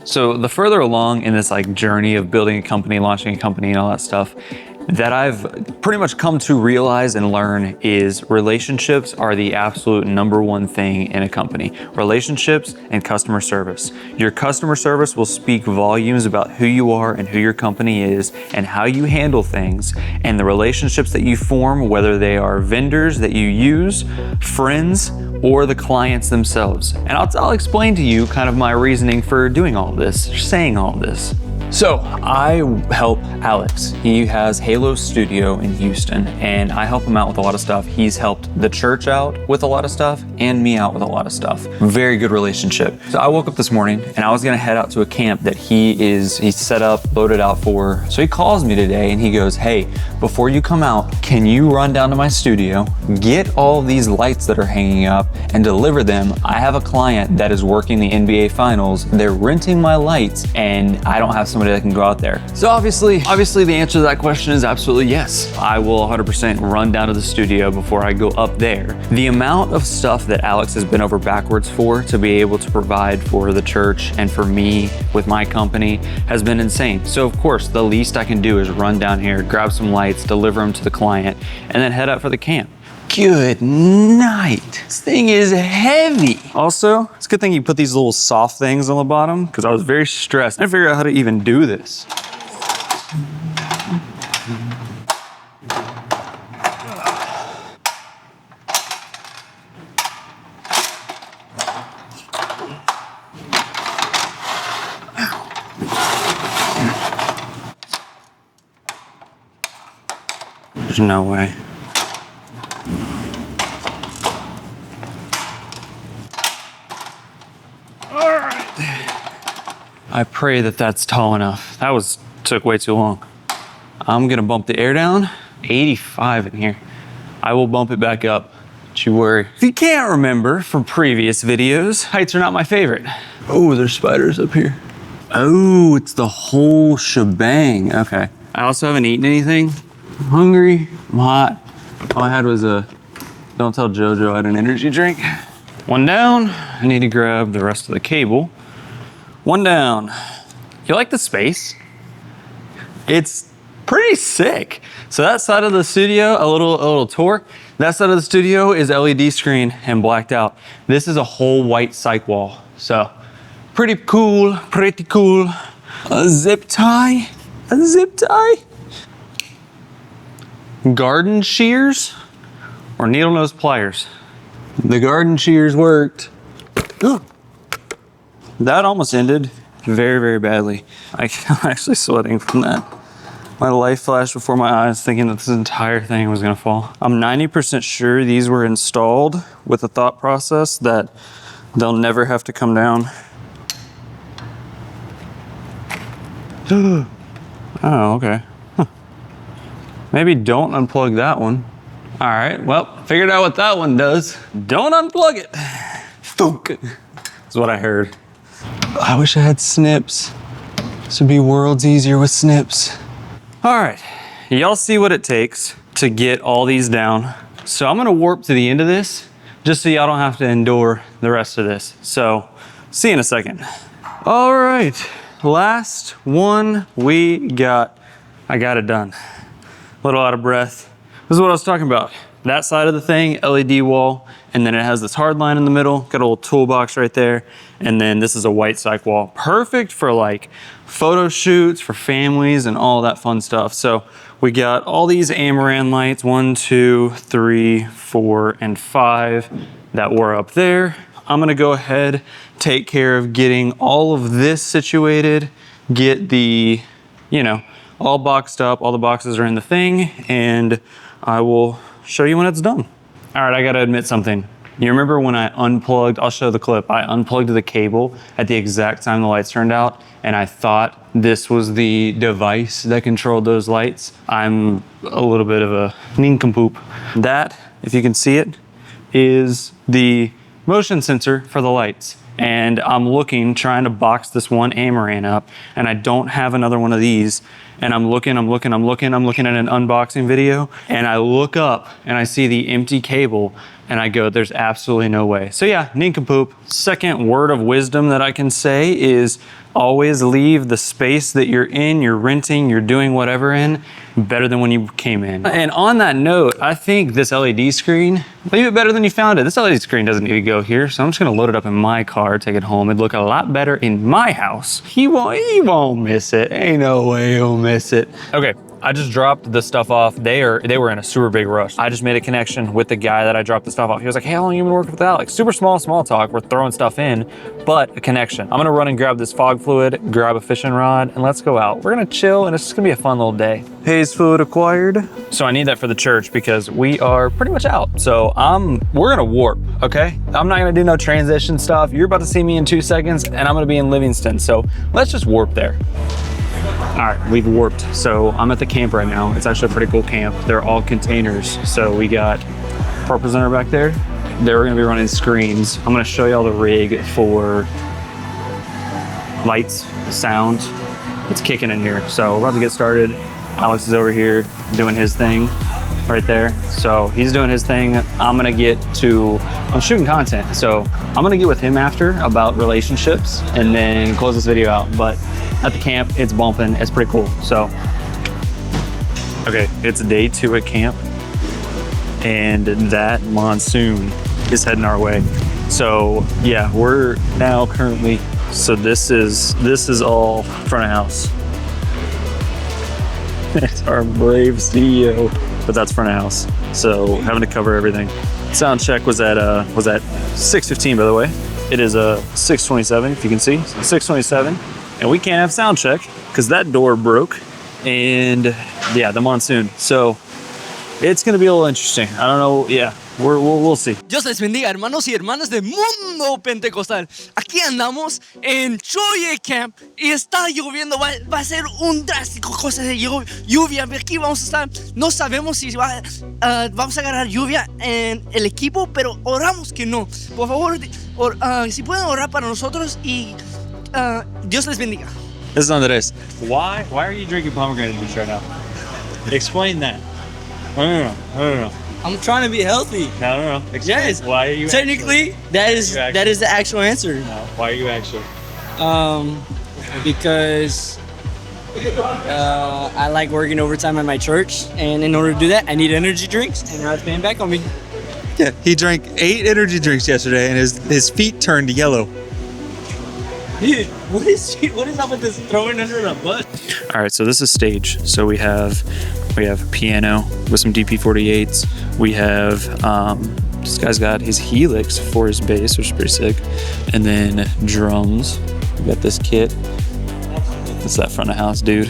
So the further along in this like journey of building a company, launching a company and all that stuff, that I've pretty much come to realize and learn is relationships are the absolute number one thing in a company. Relationships and customer service. Your customer service will speak volumes about who you are and who your company is and how you handle things, and the relationships that you form, whether they are vendors that you use, friends, or the clients themselves. And I'll explain to you kind of my reasoning for doing all this, saying all this. So I help Alex. He has Halo Studio in Houston, and I help him out with a lot of stuff. He's helped the church out with a lot of stuff and me out with a lot of stuff. Very good relationship. So I woke up this morning and I was gonna head out to a camp that he's set up, loaded out for. So he calls me today and he goes, hey, before you come out, can you run down to my studio, get all these lights that are hanging up and deliver them? I have a client that is working the NBA finals. They're renting my lights and I don't have somebody that can go out there. So obviously the answer to that question is absolutely yes. I will 100% run down to the studio before I go up there. The amount of stuff that Alex has been over backwards for to be able to provide for the church and for me with my company has been insane. So of course, the least I can do is run down here, grab some lights, deliver them to the client, and then head out for the camp. Good night. This thing is heavy. Also, it's a good thing you put these little soft things on the bottom because I was very stressed. I didn't figure out how to even do this. There's no way. I pray that that's tall enough. That took way too long. I'm gonna bump the air down. 85 in here. I will bump it back up. Don't you worry. If you can't remember from previous videos, heights are not my favorite. Oh, there's spiders up here. Oh, it's the whole shebang. Okay. I also haven't eaten anything. I'm hungry, I'm hot. All I had was don't tell JoJo I had an energy drink. One down. I need to grab the rest of the cable. One down. You like the space? It's pretty sick. So that side of the studio, a little tour. That side of the studio is LED screen and blacked out. This is a whole white cyc wall. So pretty cool, pretty cool. A zip tie, a zip tie. Garden shears or needle nose pliers. The garden shears worked. That almost ended very, very badly. I'm actually sweating from that. My life flashed before my eyes thinking that this entire thing was gonna fall. I'm 90% sure these were installed with a thought process that they'll never have to come down. Oh, okay. Huh. Maybe don't unplug that one. All right, well, figured out what that one does. Don't unplug it. Thunk. That's what I heard. I wish I had snips. This would be worlds easier with snips. All right, y'all see what it takes to get all these down. So I'm gonna warp to the end of this just so y'all don't have to endure the rest of this. So see you in a second. All right, last one we got. I got it done. A little out of breath. This is what I was talking about. That side of the thing, LED wall, and then it has this hard line in the middle, got a little toolbox right there, and then this is a white cyc wall. Perfect for like photo shoots, for families, and all that fun stuff. So we got all these Amaran lights, 1, 2, 3, 4, and 5 that were up there. I'm gonna go ahead, take care of getting all of this situated, get the, all boxed up, all the boxes are in the thing, and I will show you when it's done. All right, I gotta admit something. You remember when I unplugged, I'll show the clip, I unplugged the cable at the exact time the lights turned out, and I thought this was the device that controlled those lights. I'm a little bit of a nincompoop. That, if you can see it, is the motion sensor for the lights. And I'm trying to box this one Amaran up, and I don't have another one of these. and I'm looking at an unboxing video, and I look up and I see the empty cable, and I go, there's absolutely no way. So yeah, nincompoop. Second word of wisdom that I can say is always leave the space that you're in, you're renting, you're doing whatever in, better than when you came in. And on that note, I think this LED screen, leave it better than you found it. This LED screen doesn't need to go here, so I'm just gonna load it up in my car, take it home. It'd look a lot better in my house. He won't miss it. Ain't no way he'll miss it. Okay. I just dropped the stuff off. They were in a super big rush. I just made a connection with the guy that I dropped the stuff off. He was like, hey, how long you been working with Alex? Super small talk. We're throwing stuff in, but a connection. I'm gonna run and grab this fog fluid, grab a fishing rod, and let's go out. We're gonna chill, and it's just gonna be a fun little day. Haze fluid acquired. So I need that for the church because we are pretty much out. So we're gonna warp, okay? I'm not gonna do no transition stuff. You're about to see me in 2 seconds, and I'm gonna be in Livingston. So let's just warp there. All right, we've warped. So I'm at the camp right now. It's actually a pretty cool camp. They're all containers. So we got Pro Presenter back there. They're gonna be running screens. I'm gonna show y'all the rig for lights, sound. It's kicking in here. So we're about to get started. Alex is over here doing his thing right there. So he's doing his thing. I'm shooting content. So I'm gonna get with him after about relationships and then close this video out. But at the camp, it's bumping, it's pretty cool. So, okay, it's day 2 at camp, and that monsoon is heading our way. So yeah, we're now currently, so this is all front of house. It's our brave CEO, but that's front of house. So having to cover everything. Sound check was at 6:15, by the way. It is 6:27, if you can see, 6:27. And we can't have sound check because that door broke, and yeah, the monsoon. So it's gonna be a little interesting. I don't know, yeah, we'll see. Dios les bendiga, hermanos y hermanas del mundo pentecostal. Aquí andamos en Choye Camp y está lloviendo. Va a ser un drástico cosa de lluvia. Aquí vamos a estar. No sabemos si vamos a agarrar lluvia en el equipo, pero oramos que no. Por favor, si pueden orar para nosotros y Dios les bendiga. This is Andres. Why are you drinking pomegranate juice right now? Explain that. I don't know. I'm trying to be healthy. No. Explain. Yes. Why are you technically that is the actual answer. No. Why are you actually? Because I like working overtime at my church, and in order to do that, I need energy drinks, and now it's paying back on me. Yeah, he drank 8 energy drinks yesterday, and his feet turned yellow. Dude, what is up with this throwing under the bus? All right, so this is stage. So we have a piano with some DP48s. We have this guy's got his Helix for his bass, which is pretty sick, and then drums. We got this kit. It's that front of house, dude.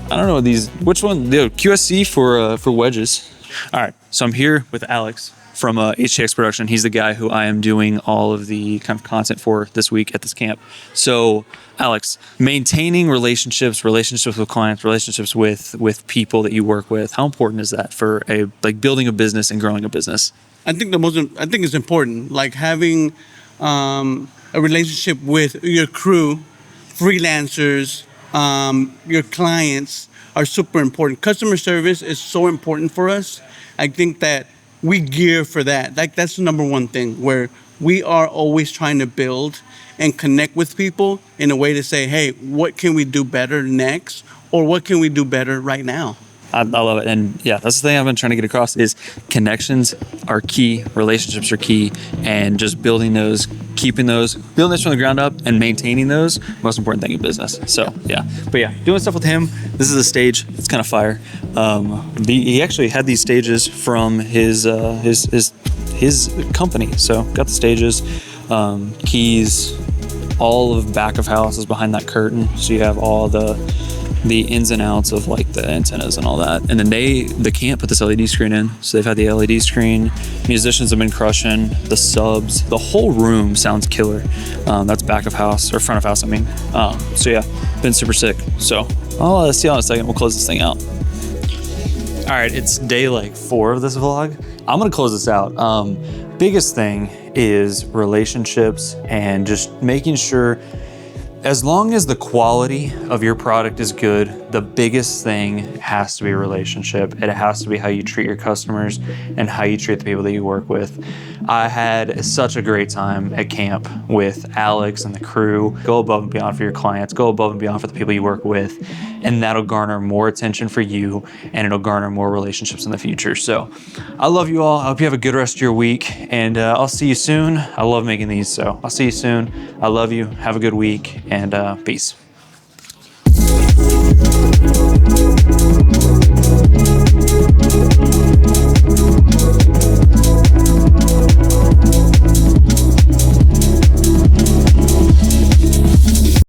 I don't know which one? The QSC for wedges. All right, so I'm here with Alex from HTX Production. He's the guy who I am doing all of the kind of content for this week at this camp. So Alex, maintaining relationships with clients, relationships with people that you work with, how important is that for building a business and growing a business? I think it's important, like having a relationship with your crew, freelancers, your clients are super important. Customer service is so important for us. I think that we gear for that. Like, that's the number one thing, where we are always trying to build and connect with people in a way to say, hey, what can we do better next? Or what can we do better right now? I love it. And yeah, that's the thing I've been trying to get across is connections are key, relationships are key, and just building those, building this from the ground up and maintaining those, most important thing in business. So yeah, but yeah, doing stuff with him. This is a stage. It's kind of fire. He actually had these stages from his company. So got the stages, keys, all of back of house is behind that curtain. So you have all the ins and outs of like the antennas and all that. And then the camp put this LED screen in. So they've had the LED screen. Musicians have been crushing the subs. The whole room sounds killer. That's back of house or front of house, I mean. So yeah, been super sick. So I'll see you in a second. We'll close this thing out. All right, it's day 4 of this vlog. I'm gonna close this out. Biggest thing is relationships and just making sure, as long as the quality of your product is good, the biggest thing has to be a relationship. It has to be how you treat your customers and how you treat the people that you work with. I had such a great time at camp with Alex and the crew. Go above and beyond for your clients, go above and beyond for the people you work with, and that'll garner more attention for you, and it'll garner more relationships in the future. So I love you all. I hope you have a good rest of your week, and I'll see you soon. I love making these, so I'll see you soon. I love you. Have a good week, and peace.